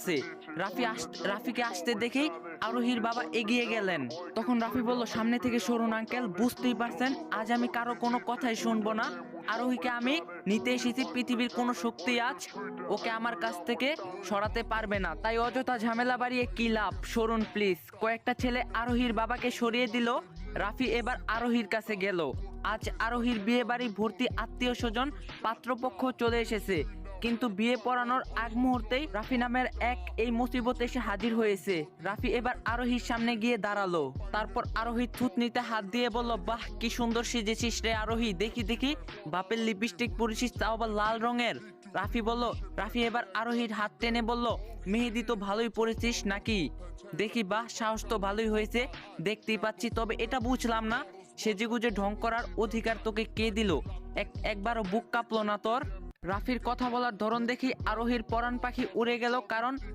লাগছে। রাফিকে আসতে দেখেই আরোহীর বাবা এগিয়ে গেলেন। তখন রাফি বলল, সামনে থেকে সরুন আঙ্কেল, বুঝতেই পারছেন আজ আমি কারো কোনো কথাই শুনবো না। আরোহীকে আমি নিতে এসেছি, পৃথিবীর কোনো শক্তি আজ ওকে আমার কাছ থেকে সরাতে পারবে না, তাই অযথা ঝামেলা বাড়িয়ে কি লাভ, সরুন প্লিজ। কয়েকটা ছেলে আরোহীর বাবাকে সরিয়ে দিল। রাফি এবার আরোহীর কাছে গেল। আজ আরোহীর বিয়ে বাড়ি ভর্তি আত্মীয় স্বজন, পাত্রপক্ষ চলে এসেছে। কিন্তু বিয়ে পড়ানোর আগ মুহূর্তেই রাফি নামের এক এই মুসিবত এসে হাজির হয়েছে। রাফি এবার আরোহীর সামনে গিয়ে দাঁড়ালো। তারপর আরোহী থুতনিতে হাত দিয়ে বলল, বাহ কি সুন্দর সেজেছিস রে আরোহী, দেখি দেখি বাপের লিপস্টিক পরেছিস, তাও আবার লাল রঙের। রাফি এবার আরোহীর হাত টেনে বলল, মেহেদি তো ভালোই পরেছিস নাকি, দেখি বাহ সাহস তো ভালোই হয়েছে দেখতেই পাচ্ছি, তবে এটা বুঝলাম না সেজেগুজে ঢং করার অধিকার তোকে কে দিল, একবারও বুক কাঁপলো না তোর? রাফির কথা বলার ধরন দেখি আরোহীর পরাণ পাখি উড়ে গেল, কারণ